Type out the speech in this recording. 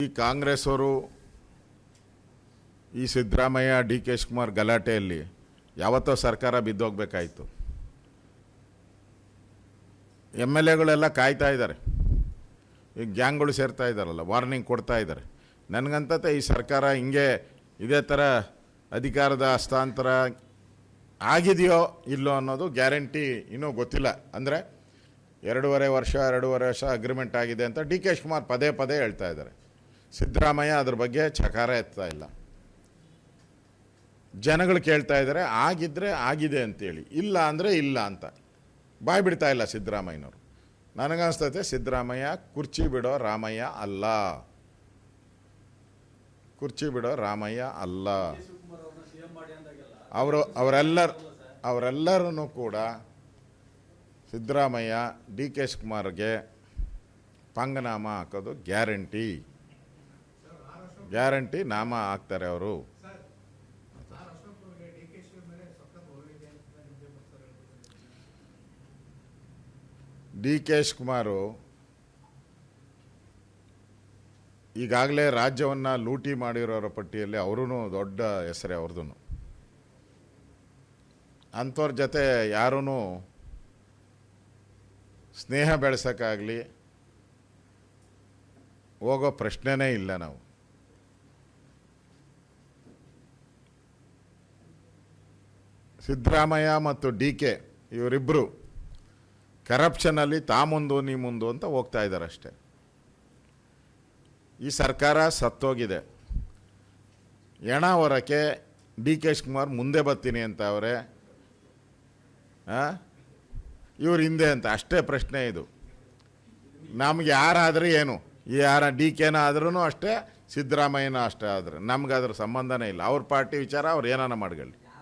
ಈ ಕಾಂಗ್ರೆಸ್ ಅವರು ಈ ಸಿದ್ದರಾಮಯ್ಯ ಡಿ ಕೆ ಶಿವಕುಮಾರ್ ಗಲಾಟೆಯಲ್ಲಿ ಯಾವತ್ತೋ ಸರ್ಕಾರ ಬಿದ್ದೋಗ್ಬೇಕಾಯಿತು. ಎಮ್ ಎಲ್ ಎಗಳೆಲ್ಲ ಕಾಯ್ತಾ ಇದ್ದಾರೆ. ಈಗ ಗ್ಯಾಂಗ್ಗಳು ಸೇರ್ತಾ ಇದ್ದಾರಲ್ಲ, ವಾರ್ನಿಂಗ್ ಕೊಡ್ತಾ ಇದ್ದಾರೆ. ನನಗಂತತೆ ಈ ಸರ್ಕಾರ ಹಿಂಗೆ ಇದೇ ಥರ ಅಧಿಕಾರದ ಹಸ್ತಾಂತರ ಆಗಿದೆಯೋ ಇಲ್ಲೋ ಅನ್ನೋದು ಗ್ಯಾರಂಟಿ ಇನ್ನೂ ಗೊತ್ತಿಲ್ಲ. ಅಂದರೆ 2.5 ವರ್ಷ ಅಗ್ರಿಮೆಂಟ್ ಆಗಿದೆ ಅಂತ ಡಿ ಕೆ ಶಿವಕುಮಾರ್ ಪದೇ ಪದೇ ಹೇಳ್ತಾ ಇದ್ದಾರೆ. ಸಿದ್ದರಾಮಯ್ಯ ಅದ್ರ ಬಗ್ಗೆ ಚಕಾರ ಎತ್ತಾ ಇಲ್ಲ. ಜನಗಳು ಕೇಳ್ತಾ ಇದ್ದಾರೆ ಆಗಿದ್ದರೆ ಆಗಿದೆ ಅಂತೇಳಿ, ಇಲ್ಲ ಅಂದರೆ ಇಲ್ಲ ಅಂತ ಬಾಯ್ ಬಿಡ್ತಾ ಇಲ್ಲ ಸಿದ್ದರಾಮಯ್ಯನವರು. ನನಗನ್ನಿಸ್ತೈತೆ ಸಿದ್ದರಾಮಯ್ಯ ಕುರ್ಚಿ ಬಿಡೋ ರಾಮಯ್ಯ ಅಲ್ಲ, ಕುರ್ಚಿ ಬಿಡೋ ರಾಮಯ್ಯ ಅಲ್ಲ. ಅವರೆಲ್ಲರೂ ಕೂಡ ಸಿದ್ದರಾಮಯ್ಯ ಡಿ ಕೆ ಶಿವಕುಮಾರ್ಗೆ ಪಂಗನಾಮ ಹಾಕೋದು ಗ್ಯಾರಂಟಿ ನಾಮ ಹಾಕ್ತಾರೆ ಅವರು. ಡಿ ಕೆ ಶಿವಕುಮಾರು ಈಗಾಗಲೇ ರಾಜ್ಯವನ್ನು ಲೂಟಿ ಮಾಡಿರೋರ ಪಟ್ಟಿಯಲ್ಲಿ ಅವರೂ ದೊಡ್ಡ ಹೆಸರೇ ಅವ್ರದ್ದು. ಅಂಥವ್ರ ಜೊತೆ ಯಾರೂ ಸ್ನೇಹ ಬೆಳೆಸೋಕ್ಕಾಗಲಿ ಹೋಗೋ ಪ್ರಶ್ನೆನೇ ಇಲ್ಲ. ನಾವು ಸಿದ್ದರಾಮಯ್ಯ ಮತ್ತು ಡಿ ಕೆ ಇವರಿಬ್ಬರು ಕರಪ್ಷನಲ್ಲಿ ಮುಂದು ನೀ ಮುಂದು ಅಂತ ಹೋಗ್ತಾ ಇದ್ದಾರೆ ಅಷ್ಟೆ. ಈ ಸರ್ಕಾರ ಸತ್ತೋಗಿದೆ. ಎಣ ಹೊರಕ್ಕೆ ಡಿ ಕೆ ಶಿವಕುಮಾರ್ ಮುಂದೆ ಬರ್ತೀನಿ ಅಂತ ಅವರೇ, ಇವ್ರು ಹಿಂದೆ ಅಂತ ಅಷ್ಟೇ ಪ್ರಶ್ನೆ ಇದು. ನಮ್ಗೆ ಯಾರಾದರೆ ಏನು, ಯಾರ ಡಿ ಕೆನ ಆದ್ರೂ ಅಷ್ಟೇ, ಸಿದ್ದರಾಮಯ್ಯನ ಅಷ್ಟೇ ಆದರೆ ನಮ್ಗೆ ಅದ್ರ ಸಂಬಂಧನೇ ಇಲ್ಲ. ಅವ್ರ ಪಾರ್ಟಿ ವಿಚಾರ ಅವ್ರು ಏನಾನ ಮಾಡ್ಕೊಳ್ಳಿ.